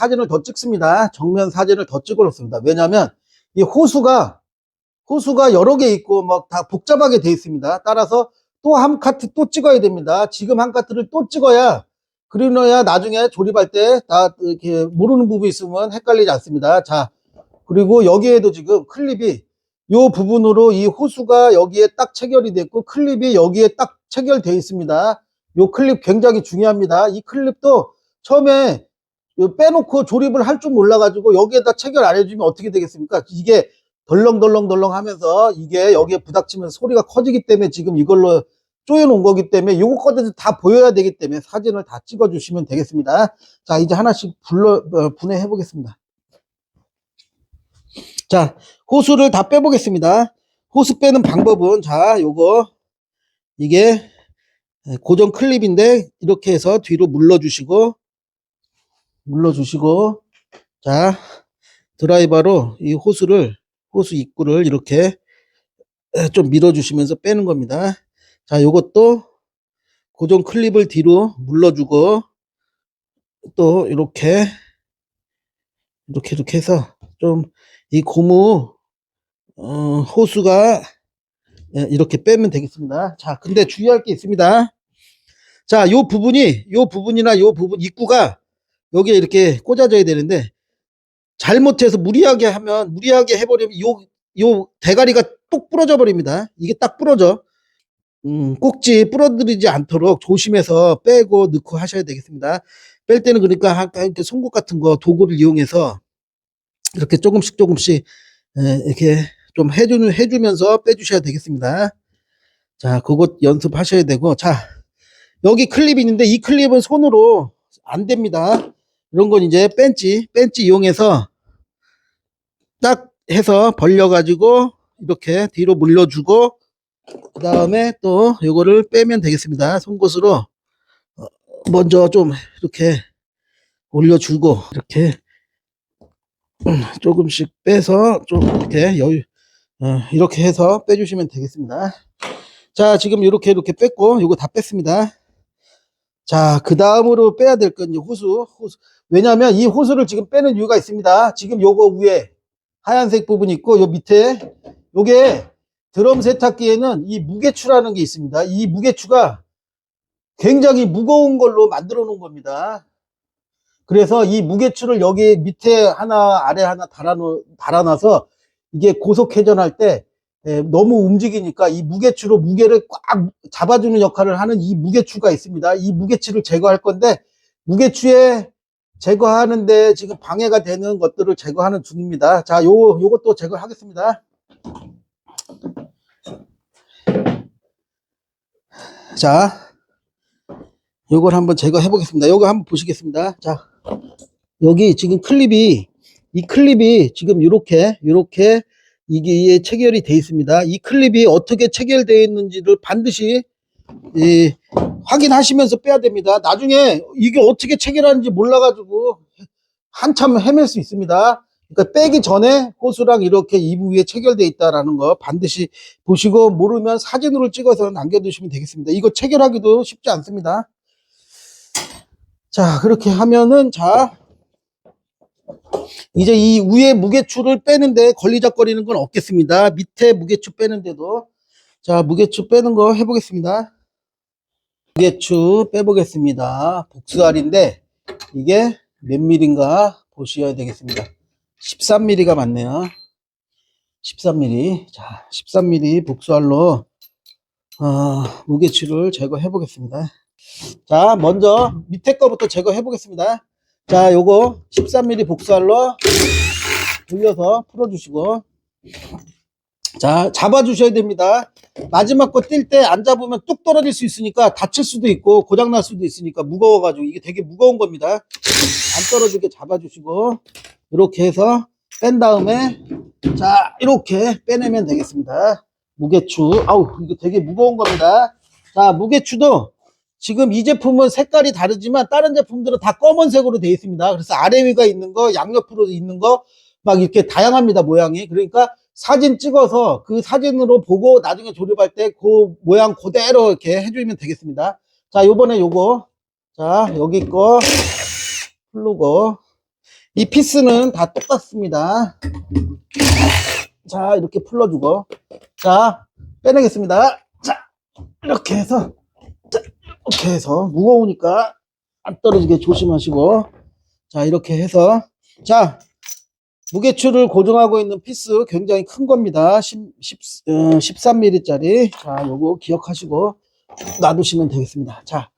사진을 더 찍습니다. 정면 사진을 더 찍어 놓습니다. 왜냐하면 이 호수가 여러 개 있고 막 다 복잡하게 되어 있습니다. 따라서 또 한 카트 또 찍어야 됩니다. 지금 한 카트를 또 찍어야, 그러려야 나중에 조립할 때 다 이렇게 모르는 부분이 있으면 헷갈리지 않습니다. 자, 그리고 여기에도 지금 클립이 이 부분으로 이 호수가 여기에 딱 체결이 됐고 클립이 여기에 딱 체결되어 있습니다. 이 클립 굉장히 중요합니다. 이 클립도 처음에 빼놓고 조립을 할 줄 몰라가지고 여기에다 체결 안 해주면 어떻게 되겠습니까? 이게 덜렁덜렁 하면서 이게 여기에 부닥치면서 소리가 커지기 때문에 지금 이걸로 조여 놓은 거기 때문에 요거까지 다 보여야 되기 때문에 사진을 다 찍어 주시면 되겠습니다. 자, 이제 하나씩 분해해 보겠습니다. 자, 호수를 다 빼보겠습니다. 호수 빼는 방법은, 자, 이게 고정 클립인데 이렇게 해서 뒤로 물러주시고 자, 드라이버로 이 호수 입구를 이렇게 좀 밀어주시면서 빼는 겁니다. 자, 요것도 고정 클립을 뒤로 물러주고 또 이렇게 해서 좀 이 고무 호수가 이렇게 빼면 되겠습니다. 자, 근데 주의할 게 있습니다. 자, 요 부분이나 요 부분 입구가 여기에 이렇게 꽂아져야 되는데 잘못해서 무리하게 해버리면 요 대가리가 똑 부러져 버립니다. 이게 딱 부러져. 꼭지 부러뜨리지 않도록 조심해서 빼고 넣고 하셔야 되겠습니다. 뺄 때는 그러니까 이렇게 송곳 같은 거 도구를 이용해서 이렇게 조금씩 이렇게 좀 해주면서 빼주셔야 되겠습니다. 자, 그것 연습하셔야 되고, 자, 여기 클립이 있는데 이 클립은 손으로 안 됩니다. 이런 건 이제 벤치 이용해서 딱 해서 벌려가지고 이렇게 뒤로 물려주고 그 다음에 또 요거를 빼면 되겠습니다. 송곳으로 먼저 좀 이렇게 올려주고 이렇게 조금씩 빼서 좀 이렇게 이렇게 해서 빼주시면 되겠습니다. 자, 지금 이렇게 뺐고 요거 다 뺐습니다. 자, 그 다음으로 빼야 될 건 이제 호수. 왜냐하면 이 호수를 지금 빼는 이유가 있습니다. 지금 요거 위에 하얀색 부분이 있고 요 밑에 요게 드럼 세탁기에는 이 무게추라는 게 있습니다. 이 무게추가 굉장히 무거운 걸로 만들어 놓은 겁니다. 그래서 이 무게추를 여기 밑에 하나 아래 하나 달아놔서 이게 고속 회전할 때 너무 움직이니까 이 무게추로 무게를 꽉 잡아주는 역할을 하는 이 무게추가 있습니다. 이 무게추를 제거할 건데 무게추에 제거하는데 지금 방해가 되는 것들을 제거하는 중입니다. 자, 요것도 제거하겠습니다. 자, 요걸 한번 제거해 보겠습니다. 요거 한번 보시겠습니다. 자, 여기 지금 이 클립이 지금 이렇게 이게 체결이 되어 있습니다. 이 클립이 어떻게 체결되어 있는지를 반드시 확인하시면서 빼야 됩니다. 나중에 이게 어떻게 체결하는지 몰라가지고 한참 헤맬 수 있습니다. 그러니까 빼기 전에 호수랑 이렇게 이 부위에 체결되어 있다라는 거 반드시 보시고, 모르면 사진으로 찍어서 남겨두시면 되겠습니다. 이거 체결하기도 쉽지 않습니다. 자, 그렇게 하면은, 자, 이제 이 위에 무게추를 빼는데 걸리적거리는 건 없겠습니다. 밑에 무게추 빼는데도. 자, 무게추 빼는 거 해보겠습니다. 무게추 빼보겠습니다. 복수알인데 이게 몇 밀인가 보셔야 되겠습니다. 13mm가 맞네요. 13mm. 자, 13mm 복수알로 무게추를 제거해 보겠습니다. 자, 먼저 밑에 거부터 제거해 보겠습니다. 자, 요거 13mm 복수알로 돌려서 풀어주시고, 자, 잡아주셔야 됩니다. 마지막 거 뛸 때 안 잡으면 뚝 떨어질 수 있으니까 다칠 수도 있고 고장날 수도 있으니까 무거워가지고 이게 되게 무거운 겁니다. 안 떨어지게 잡아주시고 이렇게 해서 뺀 다음에, 자, 이렇게 빼내면 되겠습니다. 무게추, 아우, 이거 되게 무거운 겁니다. 자, 무게추도 지금 이 제품은 색깔이 다르지만 다른 제품들은 다 검은색으로 되어 있습니다. 그래서 아래 위가 있는 거, 양옆으로 있는 거 막 이렇게 다양합니다, 모양이. 그러니까 사진 찍어서 그 사진으로 보고 나중에 조립할 때 그 모양 그대로 이렇게 해주면 되겠습니다. 자, 요번에 요거, 자, 여기 거 풀고, 이 피스는 다 똑같습니다. 자, 이렇게 풀러주고, 자, 빼내겠습니다. 자, 이렇게 해서, 자, 이렇게 해서, 무거우니까 안 떨어지게 조심하시고, 자, 이렇게 해서, 자, 무게추를 고정하고 있는 피스 굉장히 큰 겁니다. 13mm 짜리. 자, 요거 기억하시고 놔두시면 되겠습니다. 자,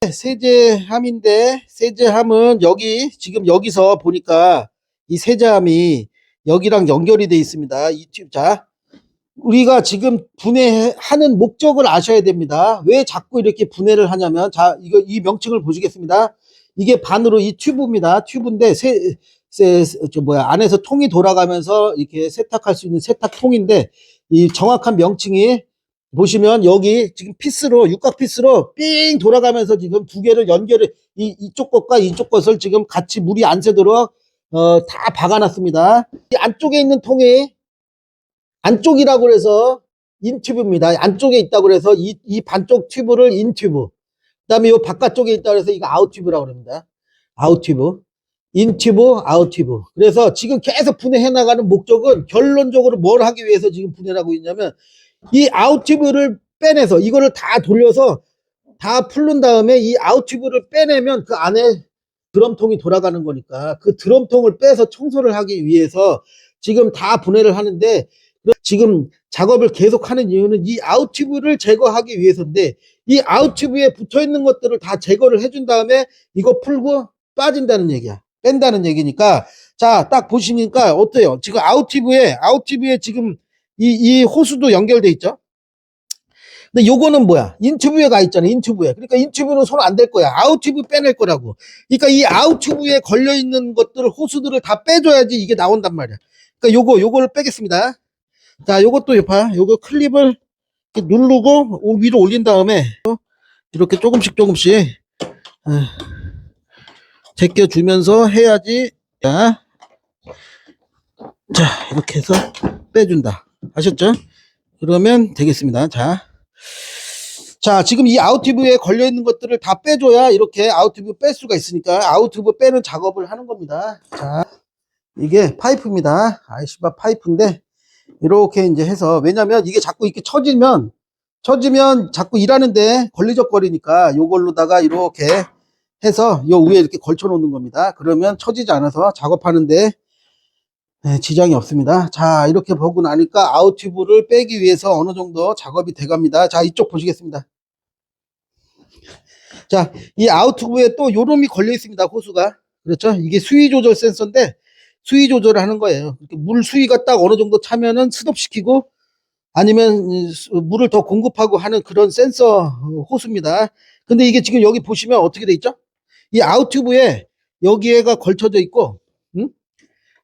세제함인데, 세제함은 여기, 지금 여기서 보니까 이 세제함이 여기랑 연결이 되어 있습니다. 이 튜브. 자, 우리가 지금 분해하는 목적을 아셔야 됩니다. 왜 자꾸 이렇게 분해를 하냐면, 자, 이 명칭을 보시겠습니다. 이게 반으로 이 튜브입니다. 튜브인데, 안에서 통이 돌아가면서 이렇게 세탁할 수 있는 세탁통인데, 이 정확한 명칭이 보시면 여기 지금 피스로, 육각 피스로 삥 돌아가면서 지금 두 개를 연결을, 이쪽 것과 이쪽 것을 지금 같이 물이 안 새도록, 다 박아놨습니다. 이 안쪽에 있는 통이, 안쪽이라고 해서 인튜브입니다. 안쪽에 있다고 해서 이 반쪽 튜브를 인튜브. 그 다음에 이 바깥쪽에 있다고 해서 이거 아웃튜브라고 합니다. 아웃튜브. 인튜브, 아웃튜브. 그래서 지금 계속 분해해 나가는 목적은 결론적으로 뭘 하기 위해서 지금 분해를 하고 있냐면, 이 아웃튜브를 빼내서 이거를 다 돌려서 다 풀른 다음에 이 아웃튜브를 빼내면 그 안에 드럼통이 돌아가는 거니까 그 드럼통을 빼서 청소를 하기 위해서 지금 다 분해를 하는데, 지금 작업을 계속하는 이유는 이 아웃튜브를 제거하기 위해서인데, 이 아웃튜브에 붙어있는 것들을 다 제거를 해준 다음에 이거 풀고 빠진다는 얘기야. 뺀다는 얘기니까, 자, 딱 보시니까 어때요? 지금 아웃튜브에 지금 이 호수도 연결돼 있죠? 근데 요거는 뭐야? 인튜브에 가 있잖아, 인튜브에. 그러니까 인튜브는 손 안 댈 거야. 아웃튜브 빼낼 거라고. 그러니까 이 아웃튜브에 걸려있는 것들을, 호수들을 다 빼줘야지 이게 나온단 말이야. 그러니까 요거를 빼겠습니다. 자, 요것도 요거 클립을 이렇게 누르고 위로 올린 다음에 이렇게 조금씩 제껴주면서 해야지. 자, 이렇게 해서 빼준다. 아셨죠? 그러면 되겠습니다. 자, 지금 이 아웃튜브에 걸려있는 것들을 다 빼줘야 이렇게 아웃튜브 뺄 수가 있으니까 아웃튜브 빼는 작업을 하는 겁니다. 자, 이게 파이프입니다. 아이시바 파이프인데, 이렇게 이제 해서, 왜냐면 이게 자꾸 이렇게 처지면 자꾸 일하는데 걸리적거리니까 요걸로다가 이렇게 해서 요 위에 이렇게 걸쳐 놓는 겁니다. 그러면 처지지 않아서 작업하는데 지장이 없습니다. 자, 이렇게 보고 나니까 아웃튜브를 빼기 위해서 어느 정도 작업이 돼 갑니다. 자, 이쪽 보시겠습니다. 자, 이 아웃튜브에 또 요놈이 걸려 있습니다. 호수가. 그렇죠? 이게 수위 조절 센서인데, 수위 조절을 하는 거예요. 물 수위가 딱 어느 정도 차면은 스톱시키고, 아니면 물을 더 공급하고 하는 그런 센서 호수입니다. 근데 이게 지금 여기 보시면 어떻게 돼 있죠? 이 아웃튜브에 여기에가 걸쳐져 있고,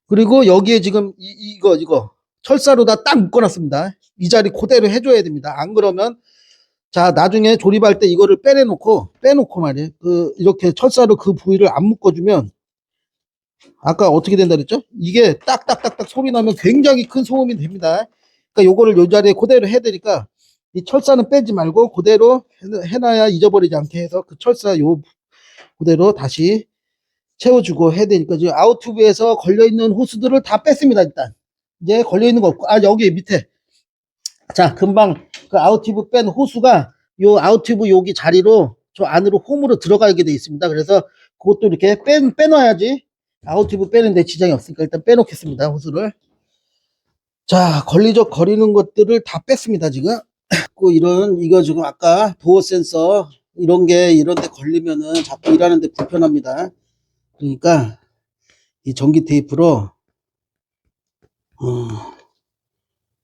그리고 여기에 지금 이거 철사로 다 딱 묶어놨습니다. 이 자리 그대로 해줘야 됩니다. 안 그러면, 자, 나중에 조립할 때 이거를 빼놓고 말이에요. 이렇게 철사로 그 부위를 안 묶어주면, 아까 어떻게 된다 그랬죠? 이게 딱딱딱딱 소리 나면 굉장히 큰 소음이 됩니다. 그러니까 요거를 요 자리에 그대로 해드리니까, 이 철사는 빼지 말고 그대로 해놔야 잊어버리지 않게 해서 그 철사 요 그대로 다시 채워주고 해야 되니까, 지금 아웃튜브에서 걸려있는 호스들을 다 뺐습니다. 일단 이제 걸려있는 거 없고, 여기 밑에, 자, 금방 그 아웃튜브 뺀 호수가 요 아웃튜브 여기 자리로 저 안으로 홈으로 들어가게 돼 있습니다. 그래서 그것도 이렇게 빼놔야지 아웃튜브 빼는데 지장이 없으니까 일단 빼놓겠습니다. 호수를. 자, 걸리적거리는 것들을 다 뺐습니다. 지금 이거 지금 아까 도어 센서 이런 데 걸리면은 자꾸 일하는데 불편합니다. 그러니까 이 전기 테이프로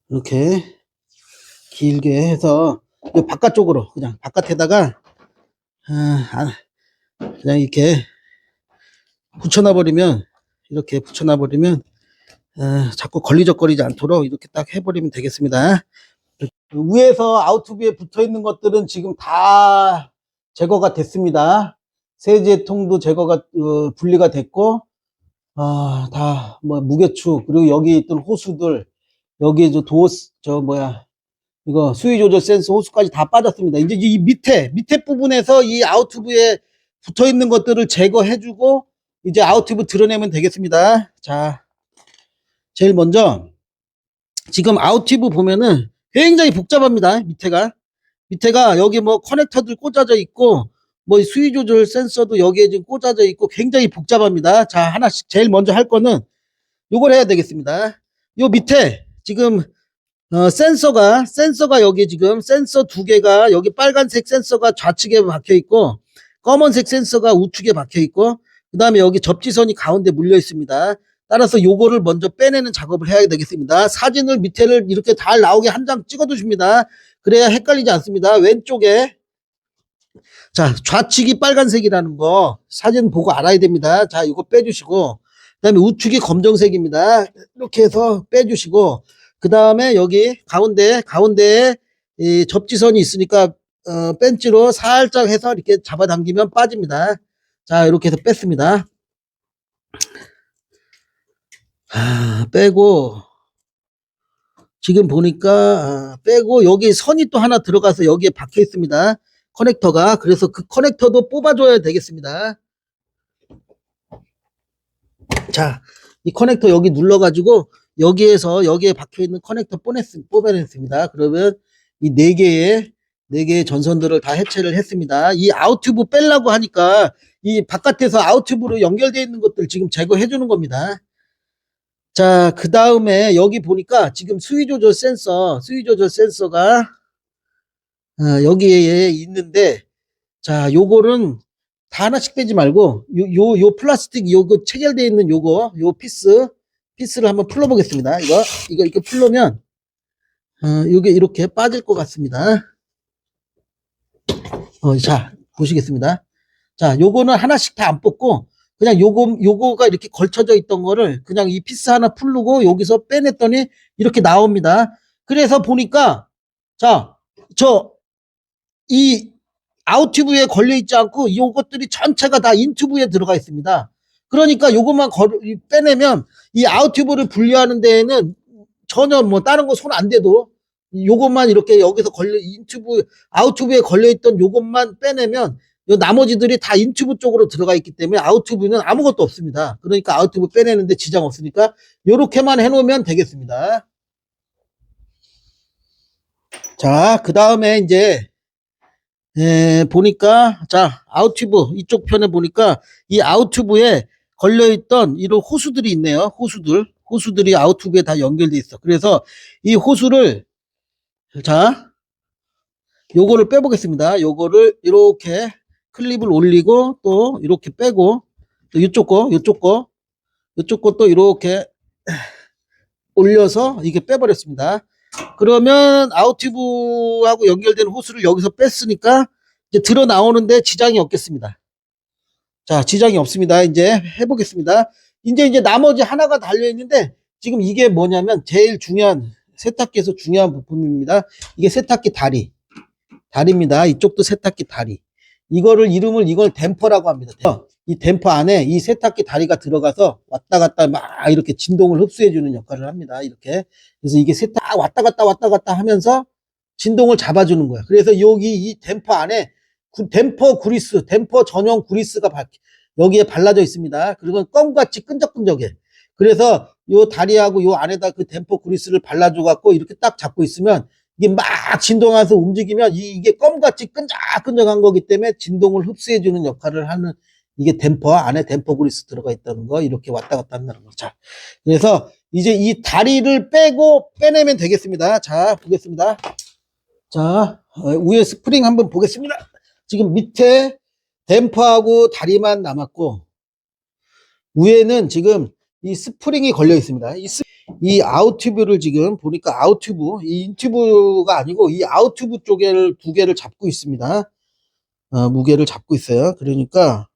이렇게 길게 해서 이 바깥쪽으로, 그냥 바깥에다가 그냥 이렇게 이렇게 붙여놔 버리면 자꾸 걸리적거리지 않도록 이렇게 딱 해버리면 되겠습니다. 위에서 아웃튜브에 붙어 있는 것들은 지금 다 제거가 됐습니다. 세제통도 제거가 분리가 됐고, 다 뭐 무게추, 그리고 여기 있던 호수들, 여기 이거 수위 조절 센서 호수까지 다 빠졌습니다. 이제 이 밑에 부분에서 이 아웃튜브에 붙어 있는 것들을 제거해주고, 이제 아웃튜브 드러내면 되겠습니다. 자, 제일 먼저 지금 아웃튜브 보면은 굉장히 복잡합니다. 밑에가 여기 뭐 커넥터들 꽂아져 있고 뭐 수위 조절 센서도 여기에 지금 꽂아져 있고 굉장히 복잡합니다. 자, 하나씩 제일 먼저 할 거는 요걸 해야 되겠습니다. 요 밑에 지금 센서가 여기 지금 센서 두 개가 여기 빨간색 센서가 좌측에 박혀 있고 검은색 센서가 우측에 박혀 있고 그 다음에 여기 접지선이 가운데 물려 있습니다. 따라서 요거를 먼저 빼내는 작업을 해야 되겠습니다. 사진을 밑에를 이렇게 잘 나오게 한 장 찍어 두십니다. 그래야 헷갈리지 않습니다. 왼쪽에 자 좌측이 빨간색이라는 거 사진 보고 알아야 됩니다. 자 이거 빼주시고 그 다음에 우측이 검정색입니다. 이렇게 해서 빼주시고 그 다음에 여기 가운데에 이 접지선이 있으니까 벤치로 살짝 해서 이렇게 잡아당기면 빠집니다. 자 이렇게 해서 뺐습니다. 빼고 지금 보니까 빼고 여기 선이 또 하나 들어가서 여기에 박혀 있습니다. 커넥터가. 그래서 그 커넥터도 뽑아줘야 되겠습니다. 자, 이 커넥터 여기 눌러가지고 여기에서 여기에 박혀 있는 커넥터 뽑아냈습니다. 그러면 이 네 개의 전선들을 다 해체를 했습니다. 이 아웃튜브 빼려고 하니까 이 바깥에서 아웃튜브로 연결되어 있는 것들 지금 제거해 주는 겁니다. 자, 그 다음에 여기 보니까 지금 수위 조절 센서가 여기에 있는데, 자, 요거는 다 하나씩 빼지 말고, 요 플라스틱, 요거 체결되어 있는 요 피스를 한번 풀어보겠습니다. 이거 풀려면, 요게 이렇게 빠질 것 같습니다. 자, 보시겠습니다. 자, 요거는 하나씩 다 안 뽑고, 그냥 요거가 이렇게 걸쳐져 있던 거를 그냥 이 피스 하나 풀르고 여기서 빼냈더니 이렇게 나옵니다. 그래서 보니까, 자, 이 아웃튜브에 걸려 있지 않고 요것들이 전체가 다 인튜브에 들어가 있습니다. 그러니까 요것만 빼내면 이 아웃튜브를 분리하는 데에는 전혀 뭐 다른 거 손 안 대도 요것만 이렇게 여기서 아웃튜브에 걸려 있던 요것만 빼내면 요 나머지들이 다 인튜브 쪽으로 들어가 있기 때문에 아웃튜브는 아무것도 없습니다. 그러니까 아웃튜브 빼내는데 지장 없으니까 요렇게만 해놓으면 되겠습니다. 자, 그 다음에 이제 보니까 자 아웃튜브 이쪽 편에 보니까 이 아웃튜브에 걸려있던 이런 호수들이 있네요. 호수들이 아웃튜브에 다 연결돼 있어. 그래서 이 호수를 자 요거를 빼보겠습니다. 요거를 이렇게 클립을 올리고 또 이렇게 빼고 또 이쪽 거 또 이렇게 올려서 이게 빼버렸습니다. 그러면 아웃튜브하고 연결된 호스를 여기서 뺐으니까 이제 들어 나오는데 지장이 없겠습니다. 자, 지장이 없습니다. 이제 해보겠습니다. 이제 나머지 하나가 달려 있는데 지금 이게 뭐냐면 제일 중요한 세탁기에서 중요한 부품입니다. 이게 세탁기 다리입니다. 이쪽도 세탁기 다리. 이걸 댐퍼라고 합니다. 이 댐퍼 안에 이 세탁기 다리가 들어가서 왔다 갔다 막 이렇게 진동을 흡수해주는 역할을 합니다. 이렇게. 그래서 이게 왔다 갔다 하면서 진동을 잡아주는 거야. 그래서 여기 이 댐퍼 안에 댐퍼 전용 구리스가 여기에 발라져 있습니다. 그리고 껌같이 끈적끈적해. 그래서 요 다리하고 요 안에다 그 댐퍼 구리스를 발라줘 갖고 이렇게 딱 잡고 있으면 이게 막 진동해서 움직이면 이게 껌같이 끈적끈적한 거기 때문에 진동을 흡수해주는 역할을 하는 이게 안에 댐퍼 그리스 들어가 있다는 거 이렇게 왔다 갔다 한다는 거. 자, 그래서 이제 이 다리를 빼내면 되겠습니다. 자, 보겠습니다. 자, 위에 스프링 한번 보겠습니다. 지금 밑에 댐퍼하고 다리만 남았고 위에는 지금 이 스프링이 걸려 있습니다. 이 아웃튜브를 지금 보니까 이 인튜브가 아니고 이 아웃튜브 쪽에 두 개를 잡고 있습니다. 무게를 잡고 있어요. 그러니까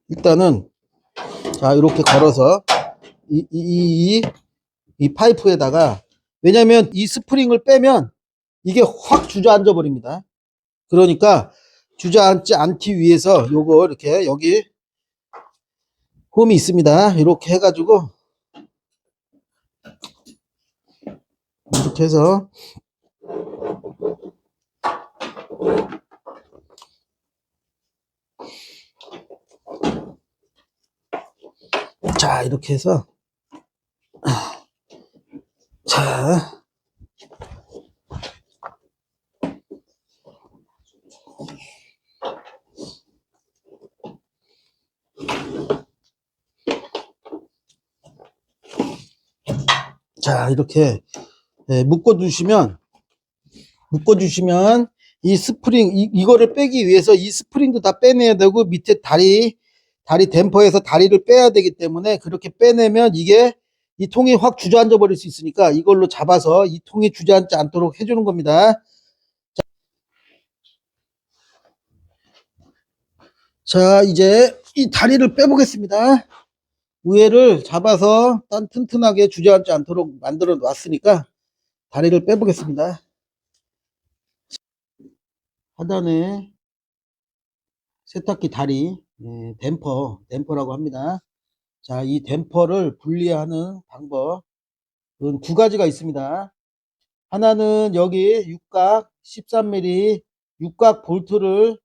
일단은 자 이렇게 걸어서 이 파이프에다가 왜냐면 이 스프링을 빼면 이게 확 주저앉아 버립니다. 그러니까 주저앉지 않기 위해서 요거 이렇게 여기 홈이 있습니다. 이렇게 해가지고 이렇게 해서 자, 이렇게 해서, 자, 자, 이렇게 묶어주시면, 이 스프링, 이거를 빼기 위해서 이 스프링도 다 빼내야 되고, 밑에 다리 댐퍼에서 다리를 빼야 되기 때문에 그렇게 빼내면 이게 이 통이 확 주저앉아 버릴 수 있으니까 이걸로 잡아서 이 통이 주저앉지 않도록 해주는 겁니다. 자, 이제 이 다리를 빼보겠습니다. 위에를 잡아서 튼튼하게 주저앉지 않도록 만들어 놨으니까 다리를 빼보겠습니다. 하단에 세탁기 다리, 댐퍼라고 합니다. 자, 이 댐퍼를 분리하는 방법은 두 가지가 있습니다. 하나는 여기 육각 13mm 육각 볼트를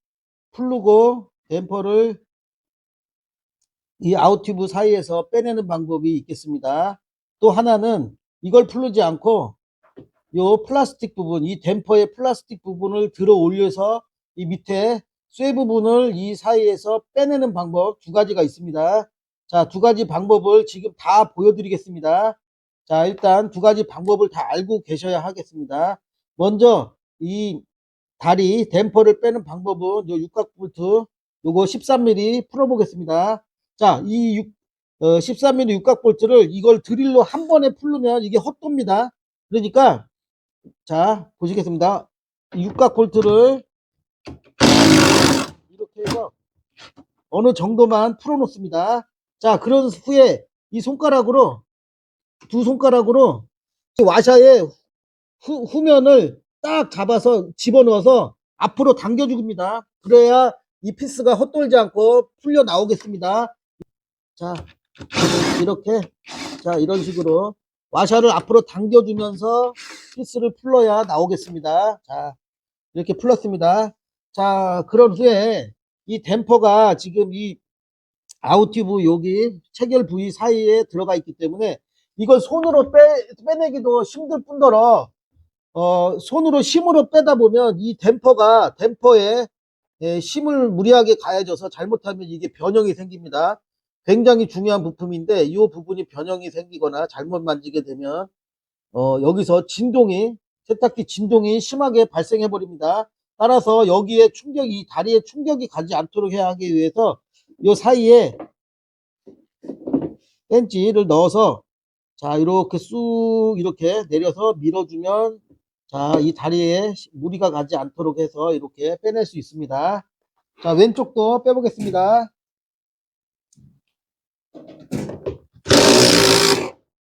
풀고 댐퍼를 이 아웃튜브 사이에서 빼내는 방법이 있겠습니다. 또 하나는 이걸 풀지 않고 요 플라스틱 부분, 이 댐퍼의 플라스틱 부분을 들어 올려서 이 밑에 쇠 부분을 이 사이에서 빼내는 방법 두 가지가 있습니다. 자, 두 가지 방법을 지금 다 보여드리겠습니다. 자, 일단 두 가지 방법을 다 알고 계셔야 하겠습니다. 먼저 이 다리 댐퍼를 빼는 방법은 요 육각 볼트 요거 13mm 풀어 보겠습니다. 자, 이 13mm 육각 볼트를 이걸 드릴로 한 번에 풀르면 이게 헛돕니다. 그러니까 자, 보시겠습니다. 육각 볼트를 이렇게 해서 어느 정도만 풀어 놓습니다. 자, 그런 후에 이 손가락으로 두 손가락으로 와샤의 후면을 딱 잡아서 집어넣어서 앞으로 당겨 줍니다. 그래야 이 피스가 헛돌지 않고 풀려 나오겠습니다. 자, 이렇게, 자, 이런 식으로 와샤를 앞으로 당겨주면서 피스를 풀러야 나오겠습니다. 자, 이렇게 풀었습니다. 자, 그런 후에 이 댐퍼가 지금 이 아웃튜브 여기 체결 부위 사이에 들어가 있기 때문에 이걸 손으로 빼내기도 힘들 뿐더러 손으로 힘으로 빼다 보면 이 댐퍼에 힘을 무리하게 가해져서 잘못하면 이게 변형이 생깁니다. 굉장히 중요한 부품인데 이 부분이 변형이 생기거나 잘못 만지게 되면 여기서 세탁기 진동이 심하게 발생해 버립니다. 따라서 여기에 충격이 다리에 충격이 가지 않도록 해야 하기 위해서 이 사이에 펜치를 넣어서 자, 이렇게 쑥 이렇게 내려서 밀어주면 자, 이 다리에 무리가 가지 않도록 해서 이렇게 빼낼 수 있습니다. 자, 왼쪽도 빼보겠습니다.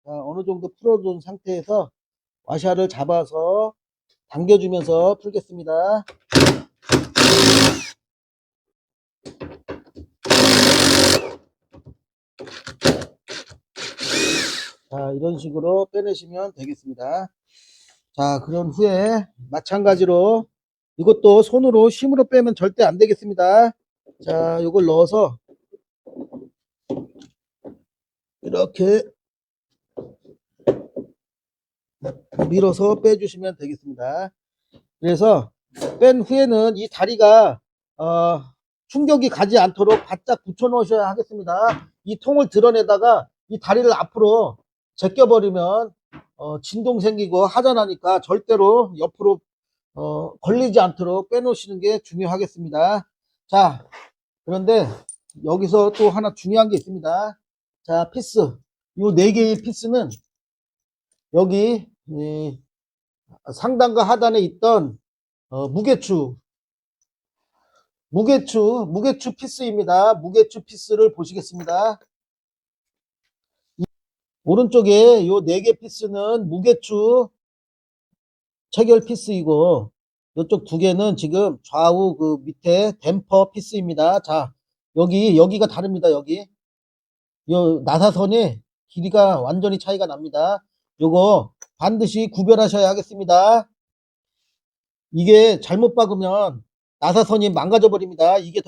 자, 어느 정도 풀어준 상태에서 와샤를 잡아서 당겨주면서 풀겠습니다. 자, 이런 식으로 빼내시면 되겠습니다. 자, 그런 후에 마찬가지로 이것도 손으로 힘으로 빼면 절대 안 되겠습니다. 자, 이걸 넣어서 이렇게 밀어서 빼주시면 되겠습니다. 그래서 뺀 후에는 이 다리가 충격이 가지 않도록 바짝 붙여 놓으셔야 하겠습니다. 이 통을 드러내다가 이 다리를 앞으로 제껴버리면 진동 생기고 하전하니까 절대로 옆으로 걸리지 않도록 빼놓으시는 게 중요하겠습니다. 자, 그런데 여기서 또 하나 중요한 게 있습니다. 자, 피스. 요 4개의 피스는 여기 상단과 하단에 있던 무게추 피스입니다. 무게추 피스를 보시겠습니다. 오른쪽에 요 4개 피스는 무게추 체결 피스이고 이쪽 2개는 지금 좌우 그 밑에 댐퍼 피스입니다. 자, 여기가 다릅니다. 여기 요 나사선의 길이가 완전히 차이가 납니다. 요거 반드시 구별하셔야 하겠습니다. 이게 잘못 박으면 나사선이 망가져 버립니다. 이게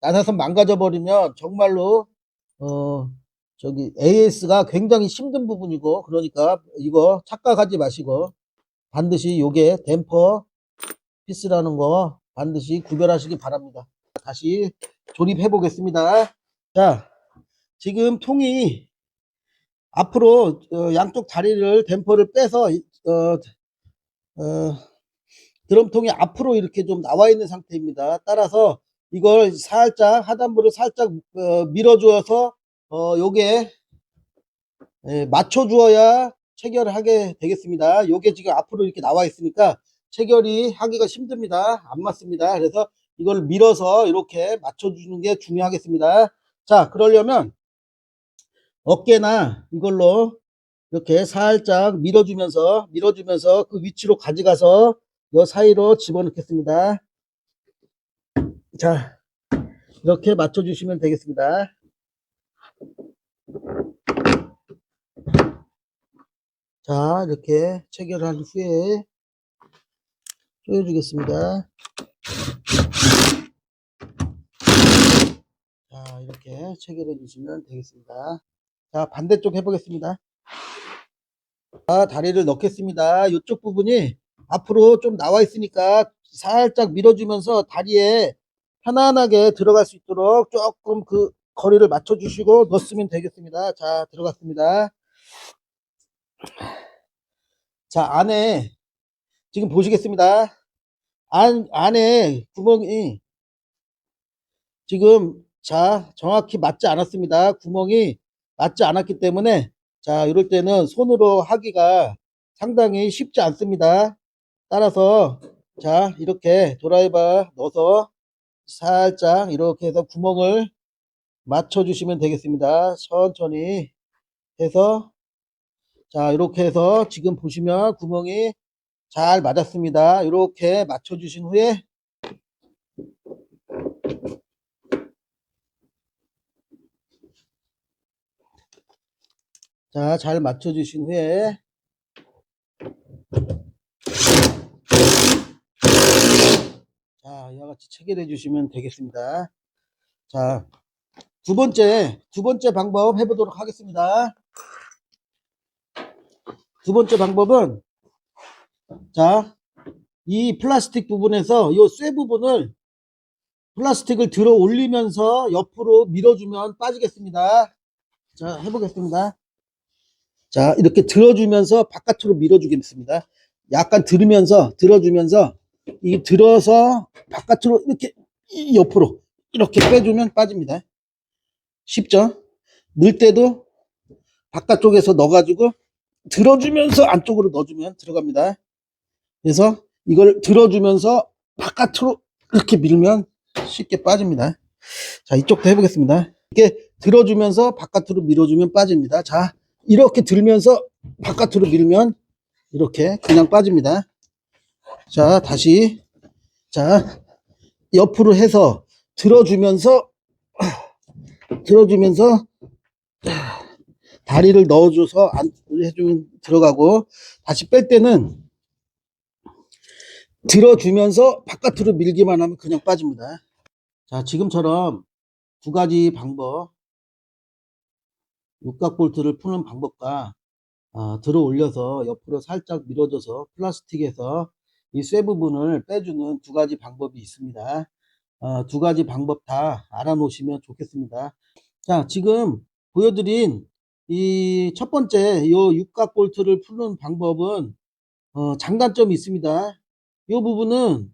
나사선 망가져 버리면 정말로 저기 AS가 굉장히 힘든 부분이고, 그러니까 이거 착각하지 마시고 반드시 요게 댐퍼 피스라는 거 반드시 구별하시기 바랍니다. 다시 조립해 보겠습니다. 자, 지금 통이 앞으로 양쪽 다리를 댐퍼를 빼서 어, 드럼통이 앞으로 이렇게 좀 나와 있는 상태입니다. 따라서 이걸 살짝 하단부를 살짝 밀어주어서 요게 맞춰 주어야 체결을 하게 되겠습니다. 요게 지금 앞으로 이렇게 나와 있으니까 체결이 하기가 힘듭니다. 안 맞습니다. 그래서 이걸 밀어서 이렇게 맞춰 주는 게 중요하겠습니다. 자, 그러려면 어깨나 이걸로 이렇게 살짝 밀어주면서 그 위치로 가져가서 이 사이로 집어넣겠습니다. 자, 이렇게 맞춰주시면 되겠습니다. 자, 이렇게 체결한 후에 조여주겠습니다. 자, 이렇게 체결해 주시면 되겠습니다. 자, 반대쪽 해보겠습니다. 자, 다리를 넣겠습니다. 이쪽 부분이 앞으로 좀 나와 있으니까 살짝 밀어주면서 다리에 편안하게 들어갈 수 있도록 조금 그 거리를 맞춰주시고 넣었으면 되겠습니다. 자, 들어갔습니다. 자, 안에 지금 보시겠습니다. 안에 구멍이 지금 자 정확히 맞지 않았습니다. 구멍이 맞지 않았기 때문에 자 이럴 때는 손으로 하기가 상당히 쉽지 않습니다. 따라서 자 이렇게 드라이버 넣어서 살짝 이렇게 해서 구멍을 맞춰 주시면 되겠습니다. 천천히 해서 자 이렇게 해서 지금 보시면 구멍이 잘 맞았습니다. 이렇게 맞춰 주신 후에 자 잘 맞춰 주신 후에 자 이와 같이 체결해 주시면 되겠습니다. 자 두 번째 방법 해보도록 하겠습니다. 두 번째 방법은 자 이 플라스틱 부분에서 이 쇠 부분을 플라스틱을 들어 올리면서 옆으로 밀어주면 빠지겠습니다. 자 해보겠습니다. 자 이렇게 들어주면서 바깥으로 밀어주겠습니다. 약간 들어주면서 이 들어서 바깥으로 이렇게 옆으로 이렇게 빼주면 빠집니다. 쉽죠? 넣을 때도 바깥쪽에서 넣어가지고 들어주면서 안쪽으로 넣어주면 들어갑니다. 그래서 이걸 들어주면서 바깥으로 이렇게 밀면 쉽게 빠집니다. 자, 이쪽도 해보겠습니다. 이렇게 들어주면서 바깥으로 밀어주면 빠집니다. 자, 이렇게 들면서 바깥으로 밀면 이렇게 그냥 빠집니다. 자, 다시 자, 옆으로 해서 들어주면서 다리를 넣어줘서 안 해주면 들어가고 다시 뺄 때는 들어주면서 바깥으로 밀기만 하면 그냥 빠집니다. 자, 지금처럼 두 가지 방법, 육각 볼트를 푸는 방법과 들어 올려서 옆으로 살짝 밀어줘서 플라스틱에서 이 쇠 부분을 빼주는 두 가지 방법이 있습니다. 두 가지 방법 다 알아놓으시면 좋겠습니다. 자, 지금 보여드린 이 첫 번째 요 육각 볼트를 푸는 방법은 장단점이 있습니다. 이 부분은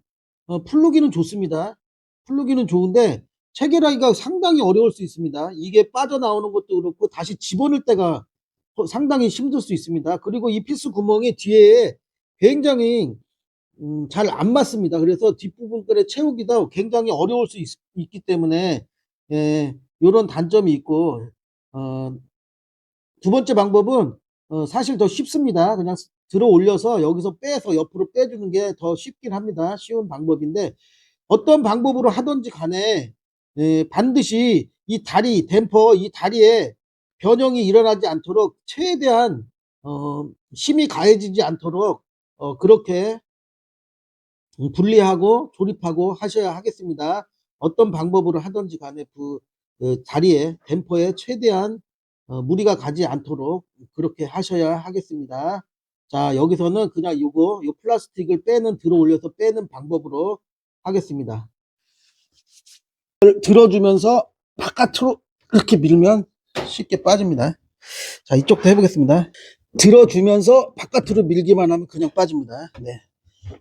풀르기는 좋습니다. 풀르기는 좋은데 체결하기가 상당히 어려울 수 있습니다. 이게 빠져나오는 것도 그렇고 다시 집어넣을 때가 상당히 힘들 수 있습니다. 그리고 이 피스 구멍이 뒤에 굉장히 잘 안 맞습니다. 그래서 뒷부분들에 채우기도 굉장히 어려울 수 있기 때문에 이런 단점이 있고 두 번째 방법은 사실 더 쉽습니다. 그냥 들어 올려서 여기서 빼서 옆으로 빼주는 게 더 쉽긴 합니다. 쉬운 방법인데 어떤 방법으로 하든지 간에 반드시 이 다리 댐퍼 이 다리에 변형이 일어나지 않도록 최대한 힘이 가해지지 않도록 그렇게 분리하고 조립하고 하셔야 하겠습니다. 어떤 방법으로 하든지 간에 그 다리에 댐퍼에 최대한 무리가 가지 않도록 그렇게 하셔야 하겠습니다. 자, 여기서는 그냥 요 플라스틱을 들어 올려서 빼는 방법으로 하겠습니다. 들어주면서 바깥으로 이렇게 밀면 쉽게 빠집니다. 자, 이쪽도 해보겠습니다. 들어주면서 바깥으로 밀기만 하면 그냥 빠집니다. 네.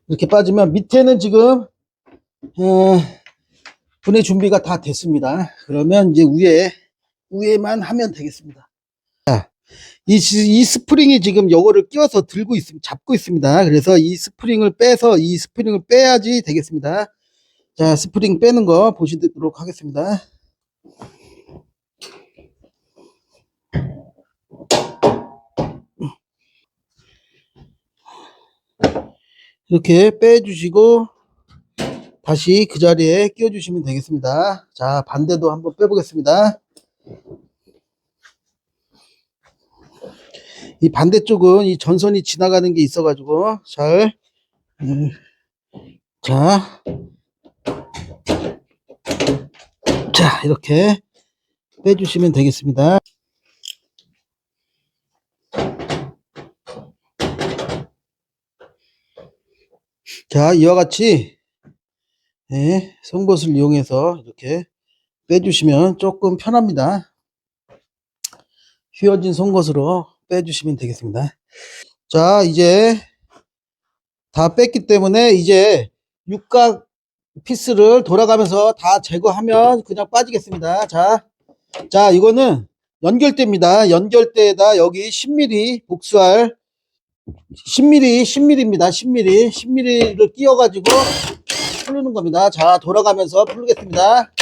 이렇게 빠지면 밑에는 지금 분해 준비가 다 됐습니다. 그러면 이제 위에만 하면 되겠습니다. 자, 이 스프링이 지금 요거를 끼워서 잡고 있습니다. 그래서 이 스프링을 빼야지 되겠습니다. 자, 스프링 빼는 거 보시도록 하겠습니다. 이렇게 빼주시고 다시 그 자리에 끼워주시면 되겠습니다. 자, 반대도 한번 빼보겠습니다. 이 반대쪽은 이 전선이 지나가는 게 있어가지고 자, 이렇게 빼주시면 되겠습니다. 자, 이와 같이 송곳을 이용해서 이렇게 빼주시면 조금 편합니다. 휘어진 송곳으로 빼주시면 되겠습니다. 자, 이제 다 뺐기 때문에 이제 육각 피스를 돌아가면서 다 제거하면 그냥 빠지겠습니다. 자, 이거는 연결대입니다. 연결대에다 여기 10mm 복수할 10mm입니다. 10mm를 끼워가지고 풀는 겁니다. 자, 돌아가면서 풀겠습니다.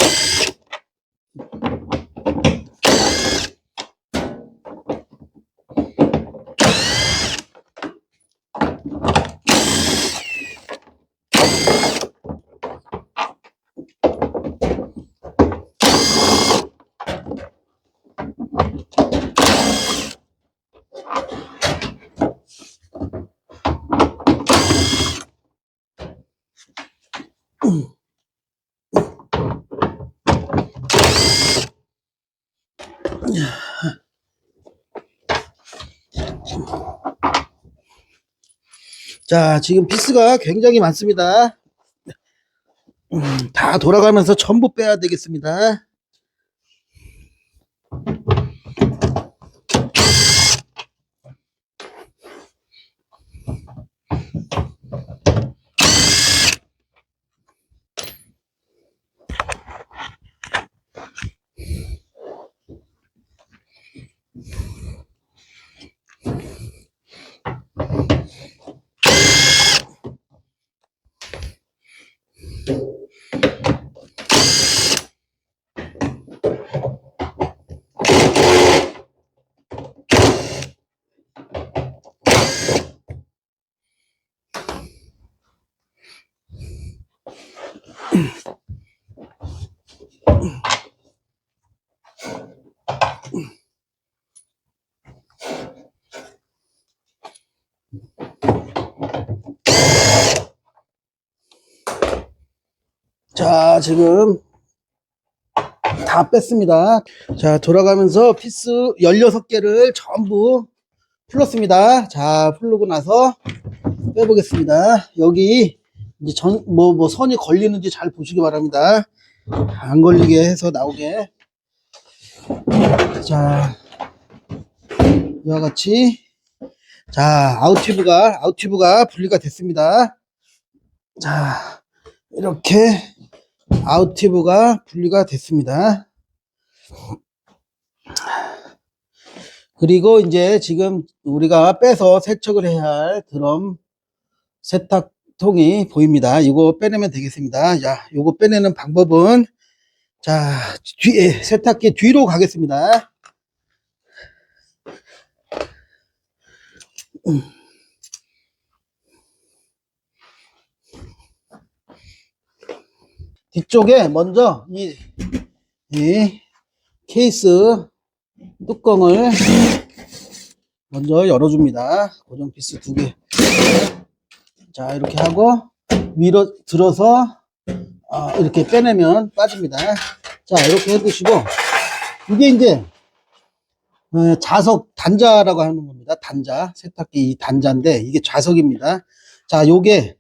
자, 지금 피스가 굉장히 많습니다. 다 돌아가면서 전부 빼야 되겠습니다. 자, 지금 다 뺐습니다. 자, 돌아가면서 피스 16개를 전부 풀었습니다. 자, 풀고 나서 빼보겠습니다. 여기 이제 선이 걸리는지 잘 보시기 바랍니다. 안 걸리게 해서 나오게. 자, 이와 같이. 자, 아웃튜브가 분리가 됐습니다. 자, 이렇게 아웃튜브가 분리가 됐습니다. 그리고 이제 지금 우리가 빼서 세척을 해야 할 드럼 세탁통이 보입니다. 이거 빼내면 되겠습니다. 자, 이거 빼내는 방법은 자, 세탁기 뒤로 가겠습니다. 뒤쪽에 먼저 이 케이스 뚜껑을 먼저 열어줍니다. 고정 피스 2개. 자, 이렇게 하고 위로 들어서 이렇게 빼내면 빠집니다. 자, 이렇게 해두시고 이게 이제 자석 단자라고 하는 겁니다. 단자. 세탁기 이 단자인데 이게 자석입니다. 자, 요게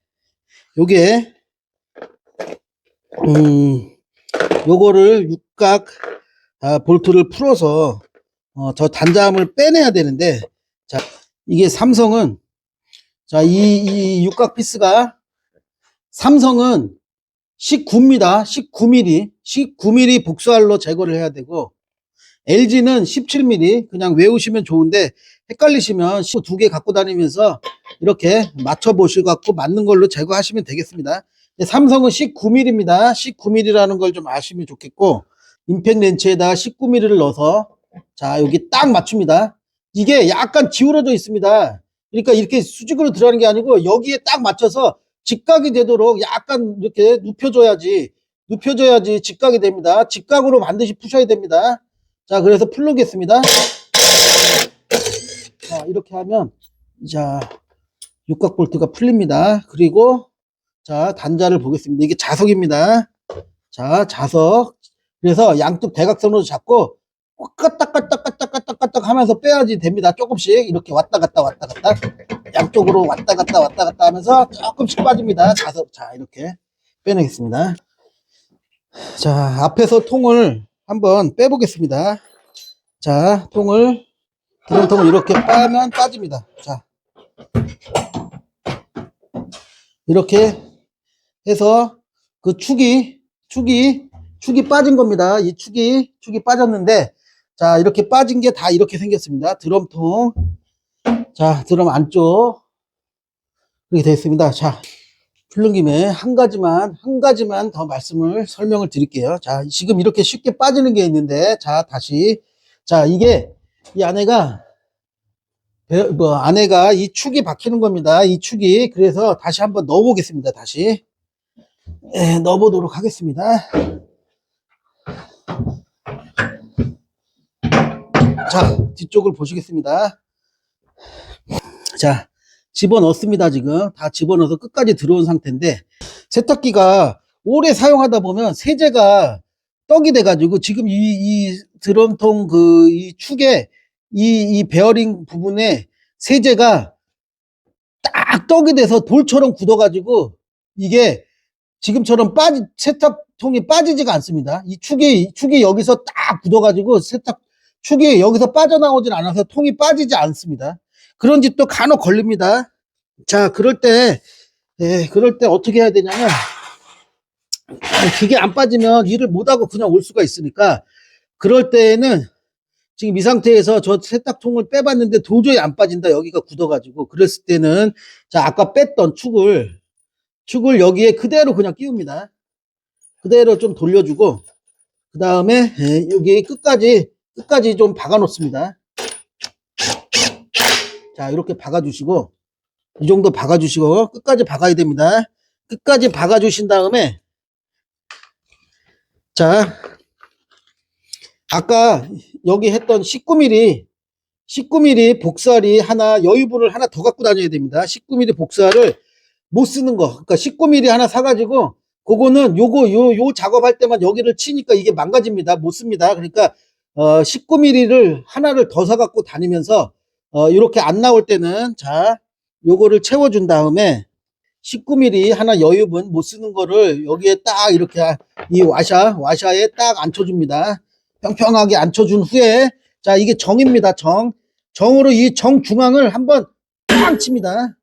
요거를 육각 볼트를 풀어서 저 단자함을 빼내야 되는데, 자, 이게 삼성은, 자, 이 육각 피스가 삼성은 19입니다. 19mm, 19mm 복수알로 제거를 해야 되고, LG는 17mm 그냥 외우시면 좋은데 헷갈리시면 2개 갖고 다니면서 이렇게 맞춰 보시고 갖고 맞는 걸로 제거하시면 되겠습니다. 삼성은 19mm입니다. 19mm라는 걸 좀 아시면 좋겠고, 임팩 렌치에다가 19mm를 넣어서 자, 여기 딱 맞춥니다. 이게 약간 기울어져 있습니다. 그러니까 이렇게 수직으로 들어가는 게 아니고 여기에 딱 맞춰서 직각이 되도록 약간 이렇게 눕혀줘야지 직각이 됩니다. 직각으로 반드시 푸셔야 됩니다. 자, 그래서 풀르겠습니다. 자, 이렇게 하면, 자, 육각 볼트가 풀립니다. 그리고, 자, 단자를 보겠습니다. 이게 자석입니다. 자, 자석. 그래서 양쪽 대각선으로 잡고, 까딱까딱까딱까딱까딱 하면서 빼야지 됩니다. 조금씩 이렇게 왔다 갔다 왔다 갔다. 양쪽으로 왔다 갔다 하면서 조금씩 빠집니다. 자석. 자, 이렇게 빼내겠습니다. 자, 앞에서 통을 한번 빼보겠습니다. 자, 기름통을 이렇게 빠면 빠집니다. 자, 이렇게 해서 그 축이 빠진 겁니다. 이 축이 빠졌는데, 자, 이렇게 빠진 게 다 이렇게 생겼습니다. 드럼통. 자, 드럼 안쪽. 이렇게 되어 있습니다. 자, 풀른 김에 한 가지만 더 설명을 드릴게요. 자, 지금 이렇게 쉽게 빠지는 게 있는데, 자, 다시. 자, 이게, 이 안에가 이 축이 박히는 겁니다. 이 축이. 그래서 다시 한번 넣어보겠습니다. 다시. 넣어보도록 하겠습니다. 자, 뒤쪽을 보시겠습니다. 자, 집어넣습니다. 지금 다 집어넣어서 끝까지 들어온 상태인데, 세탁기가 오래 사용하다 보면 세제가 떡이 돼가지고 지금 이 드럼통 이 축에 이 베어링 부분에 세제가 딱 떡이 돼서 돌처럼 굳어가지고 이게 지금처럼 세탁통이 빠지지가 않습니다. 이 축이 여기서 딱 굳어가지고 축이 여기서 빠져나오질 않아서 통이 빠지지 않습니다. 그런 짓도 간혹 걸립니다. 자, 그럴 때 어떻게 해야 되냐면, 기계 안 빠지면 일을 못하고 그냥 올 수가 있으니까, 그럴 때에는 지금 이 상태에서 저 세탁통을 빼봤는데 도저히 안 빠진다. 여기가 굳어가지고. 그랬을 때는, 자, 아까 뺐던 축을 여기에 그대로 그냥 끼웁니다. 그대로 좀 돌려주고, 그 다음에 여기 끝까지 좀 박아 놓습니다. 자, 이렇게 박아주시고, 이 정도 박아주시고, 끝까지 박아야 됩니다. 끝까지 박아주신 다음에, 자, 아까 여기 했던 19mm 복사리 여유분을 하나 더 갖고 다녀야 됩니다. 19mm 복사를 못 쓰는 거. 그러니까 19mm 하나 사가지고, 그거는 요 작업할 때만 여기를 치니까 이게 망가집니다. 못 씁니다. 그러니까, 19mm를 하나를 더 사갖고 다니면서, 이렇게 안 나올 때는, 자, 요거를 채워준 다음에, 19mm 하나 여유분 못 쓰는 거를 여기에 딱 이렇게 이 와샤에 딱 앉혀줍니다. 평평하게 앉혀준 후에, 자, 이게 정입니다. 정으로 이 정 중앙을 한번 빵 칩니다.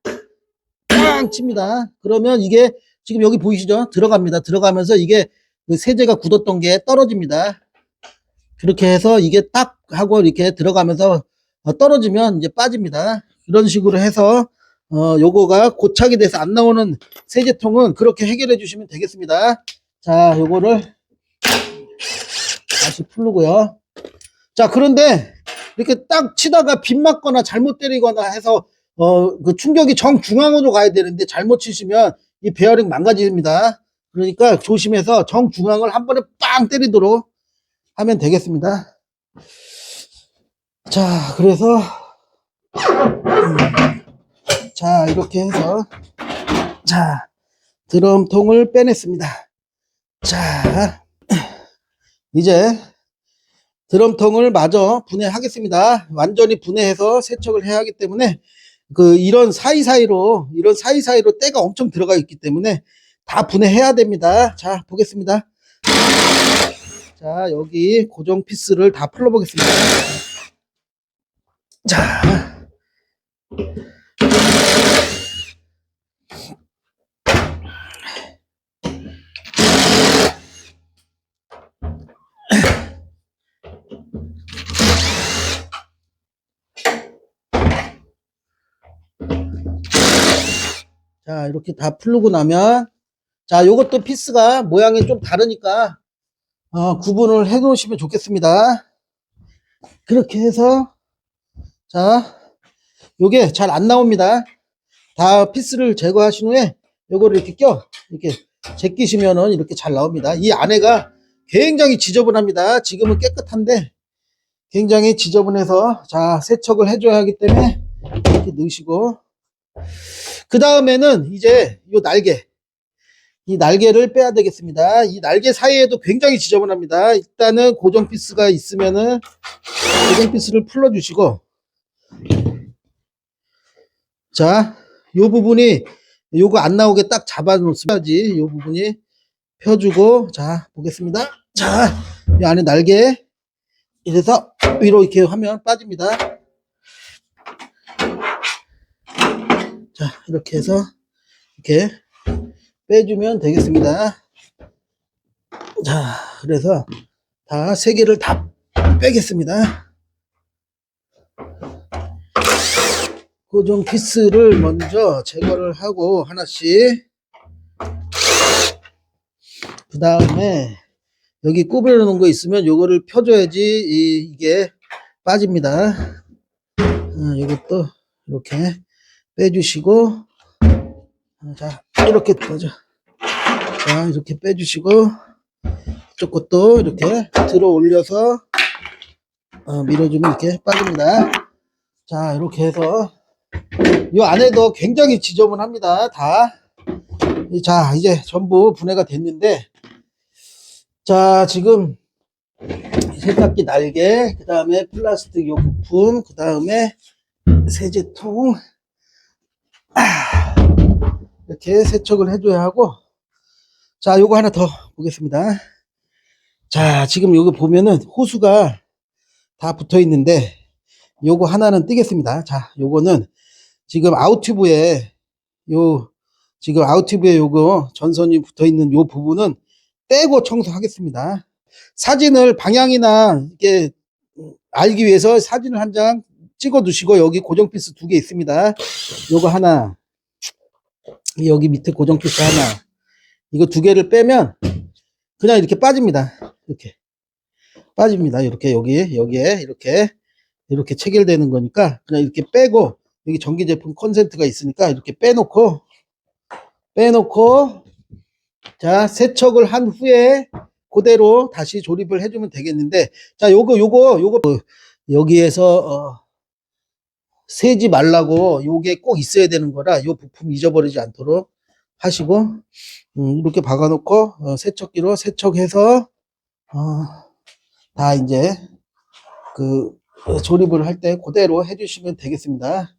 빵 칩니다. 그러면 이게 지금 여기 보이시죠? 들어가면서 이게 그 세제가 굳었던 게 떨어집니다. 그렇게 해서 이게 딱 하고 이렇게 들어가면서 떨어지면 이제 빠집니다. 이런 식으로 해서 요거가 고착이 돼서 안 나오는 세제통은 그렇게 해결해 주시면 되겠습니다. 자, 요거를 다시 풀르고요. 자, 그런데 이렇게 딱 치다가 빗 맞거나 잘못 때리거나 해서 그 충격이 정중앙으로 가야 되는데 잘못 치시면 이 베어링 망가집니다. 그러니까 조심해서 정중앙을 한 번에 빵 때리도록 하면 되겠습니다. 자, 그래서 자, 이렇게 해서 자, 드럼통을 빼냈습니다. 자, 이제 드럼통을 마저 분해하겠습니다. 완전히 분해해서 세척을 해야 하기 때문에 이런 사이사이로 때가 엄청 들어가 있기 때문에 다 분해해야 됩니다. 자, 보겠습니다. 자, 여기 고정 피스를 다 풀러 보겠습니다. 자, 자, 이렇게 다 풀고 나면, 자, 요것도 피스가 모양이 좀 다르니까 구분을 해 놓으시면 좋겠습니다. 그렇게 해서, 자, 요게 잘 안 나옵니다. 다 피스를 제거하신 후에 요거를 이렇게 제끼시면은 이렇게 잘 나옵니다. 이 안에가 굉장히 지저분합니다. 지금은 깨끗한데 굉장히 지저분해서, 자, 세척을 해줘야 하기 때문에 이렇게 넣으시고, 그 다음에는 이제 이 날개를 빼야 되겠습니다. 이 날개 사이에도 굉장히 지저분합니다. 일단은 고정 피스가 있으면은 고정 피스를 풀어 주시고, 자, 요 부분이 요거 안 나오게 딱 잡아 놓으셔야지 요 부분이 펴주고, 자, 보겠습니다. 자, 이 안에 날개 이래서 위로 이렇게 하면 빠집니다. 자, 이렇게 해서 이렇게 빼주면 되겠습니다. 자, 그래서 다 세 개를 다 빼겠습니다. 고정 피스를 먼저 제거를 하고 하나씩, 그 다음에 여기 구부려 놓은 거 있으면 요거를 펴줘야지 이게 빠집니다. 요것도 이렇게 빼주시고, 자, 이렇게 빼줘. 자, 이렇게 빼주시고, 이쪽 것도 이렇게 들어 올려서 밀어주면 이렇게 빠집니다. 자, 이렇게 해서 이 안에도 굉장히 지저분합니다. 다. 자, 이제 전부 분해가 됐는데, 자, 지금 세탁기 날개, 그 다음에 플라스틱 요 부품, 그 다음에 세제통, 이렇게 세척을 해줘야 하고, 자, 요거 하나 더 보겠습니다. 자, 지금 여기 보면은 호수가 다 붙어 있는데, 요거 하나는 떼겠습니다. 자, 요거는 지금 지금 아웃튜브에 요거 전선이 붙어 있는 요 부분은 떼고 청소하겠습니다. 사진을 방향이나 이렇게 알기 위해서 사진을 한 장 찍어 두시고, 여기 고정 피스 2개 있습니다. 요거 하나, 여기 밑에 고정 피스 하나, 이거 2개를 빼면 그냥 이렇게 빠집니다. 이렇게 빠집니다. 이렇게 여기에 이렇게 체결되는 거니까 그냥 이렇게 빼고, 여기 전기 제품 콘센트가 있으니까 이렇게 빼놓고, 자, 세척을 한 후에 그대로 다시 조립을 해주면 되겠는데, 자, 요거 여기에서 새지 말라고 요게 꼭 있어야 되는 거라 요 부품 잊어버리지 않도록 하시고, 이렇게 박아놓고 세척기로 세척해서 다 이제 조립을 할 때 그대로 해주시면 되겠습니다.